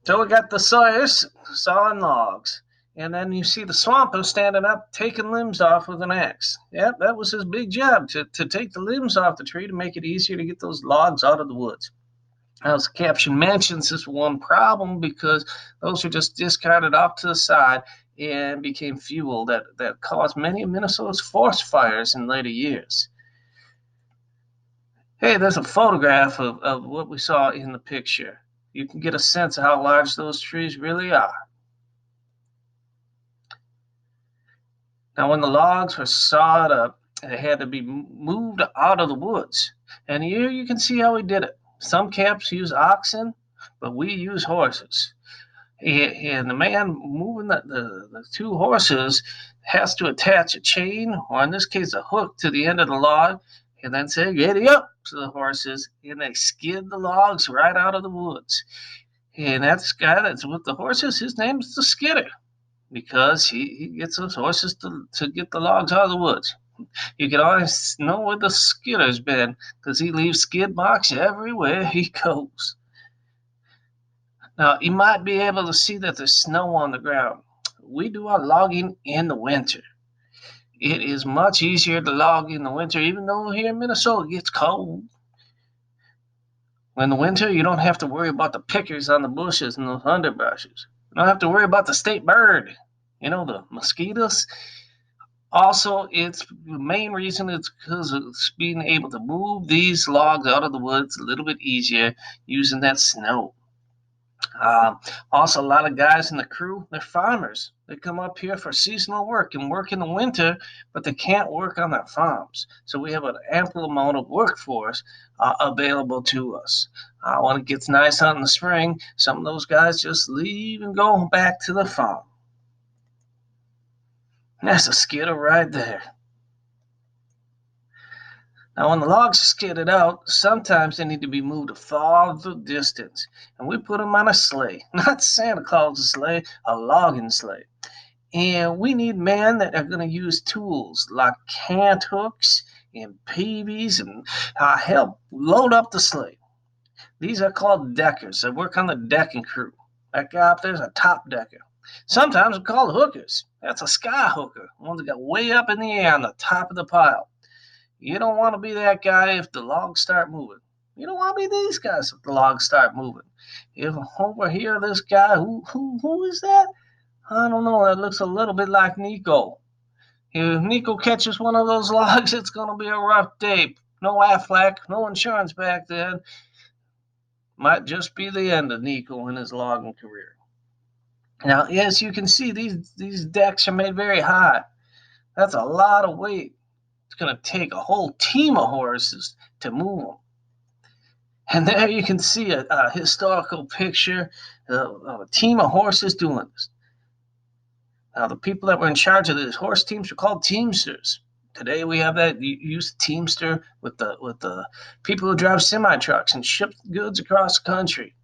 So we got the sawyers sawing logs. And then you see the swamper standing up, taking limbs off with an axe. Yep, that was his big job, to take the limbs off the tree to make it easier to get those logs out of the woods. As the caption mentions, this one problem because those were just discarded off to the side and became fuel that caused many of Minnesota's forest fires in later years. Hey, there's a photograph of what we saw in the picture. You can get a sense of how large those trees really are. Now, when the logs were sawed up, they had to be moved out of the woods. And here you can see how we did it. Some camps use oxen, but we use horses. And the man moving the two horses has to attach a chain, or in this case, a hook, to the end of the log, and then say, "Giddy up," to the horses, and they skid the logs right out of the woods. And that guy that's with the horses, his name's the skidder, because he gets those horses to get the logs out of the woods. You can always know where the skidder's been, because he leaves skid marks everywhere he goes. Now, you might be able to see that there's snow on the ground. We do our logging in the winter. It is much easier to log in the winter, even though here in Minnesota it gets cold. In the winter, you don't have to worry about the pickers on the bushes and those underbrushes. You don't have to worry about the state bird, the mosquitoes. Also, it's the main reason it's because of being able to move these logs out of the woods a little bit easier using that snow. Also, a lot of guys in the crew, they're farmers. They come up here for seasonal work and work in the winter, but they can't work on their farms. So we have an ample amount of workforce available to us. When it gets nice out in the spring, some of those guys just leave and go back to the farm. That's a skidder right there. Now, when the logs are skidded out, sometimes they need to be moved a farther distance, and we put them on a sleigh, not Santa Claus's sleigh, a logging sleigh. And we need men that are going to use tools like cant hooks and peavies and help load up the sleigh. These are called deckers. They work on the decking crew. That guy up there is a top decker. Sometimes they're called hookers. That's a sky hooker, one that got way up in the air on the top of the pile. You don't want to be that guy if the logs start moving. You don't want to be these guys if the logs start moving. If over here, this guy, who is that? I don't know. That looks a little bit like Nico. If Nico catches one of those logs, it's going to be a rough day. No Aflac, no insurance back then. Might just be the end of Nico in his logging career. Now, as you can see, these decks are made very high. That's a lot of weight. It's going to take a whole team of horses to move them. And there you can see a historical picture of a team of horses doing this. Now, the people that were in charge of these horse teams were called teamsters. Today we have that used teamster with the people who drive semi trucks and ship goods across the country.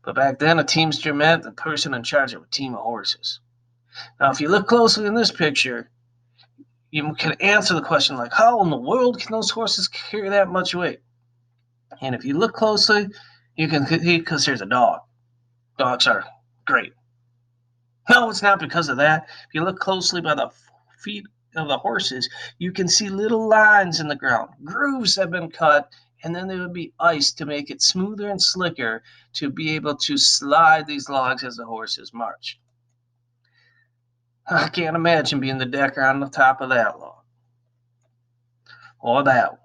But back then, a teamster meant the person in charge of a team of horses. Now, if you look closely in this picture, you can answer the question like, how in the world can those horses carry that much weight? And if you look closely, you can see because there's a dog. Dogs are great. No, it's not because of that. If you look closely by the feet of the horses, you can see little lines in the ground. Grooves have been cut, and then there would be ice to make it smoother and slicker to be able to slide these logs as the horses march. I can't imagine being the decker on the top of that log. Or that one.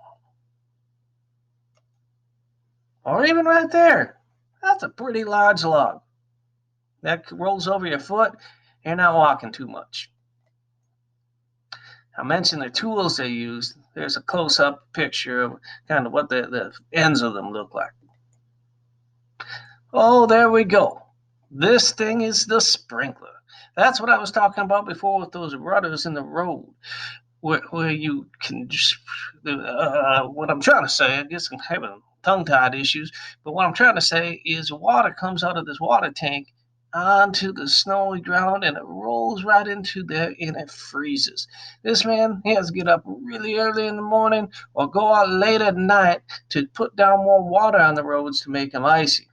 Or even right there. That's a pretty large log. That rolls over your foot, you're not walking too much. I mentioned the tools they used. There's a close-up picture of kind of what the ends of them look like. Oh, there we go. This thing is the sprinkler. That's what I was talking about before with those rudders in the road, where you can just, what I'm trying to say, I guess I'm having tongue-tied issues, but what I'm trying to say is water comes out of this water tank onto the snowy ground and it rolls right into there and it freezes. This man, he has to get up really early in the morning or go out late at night to put down more water on the roads to make them icy.